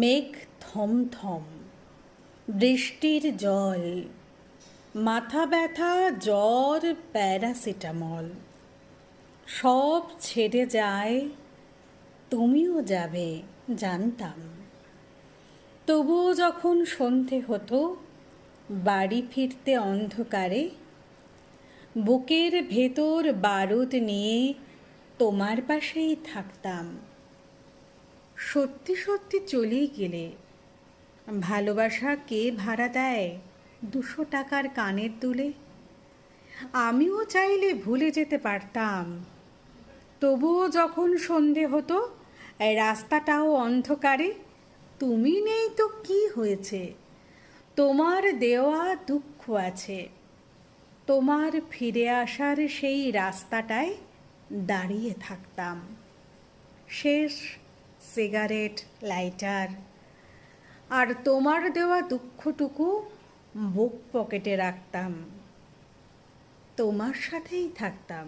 মেঘ থমথম, বৃষ্টির জল, মাথা ব্যথা, জ্বর, প্যারাসিটামল সব ছেড়ে যায়, তুমিও যাবে জানতাম। তবুও যখন সন্ধে হতো, বাড়ি ফিরতে অন্ধকারে, বুকের ভেতর বারুদ নিয়ে তোমার পাশেই থাকতাম। সত্যি সত্যি চলেই গেলে, ভালোবাসা কে ভাড়া দেয় 200 টাকার কানের দুলে? আমিও চাইলে ভুলে যেতে পারতাম। তবুও যখন সন্ধে হতো, রাস্তাটাও অন্ধকারে, তুমি নেই তো কি হয়েছে? তোমার দেওয়া দুঃখ আছে। তোমার ফিরে আসার সেই রাস্তাটায় দাঁড়িয়ে থাকতাম। শেষ সিগারেট, লাইটার, আর তোমার দেওয়া দুঃখটুকু বুক পকেটে রাখতাম। তোমার সাথেই থাকতাম।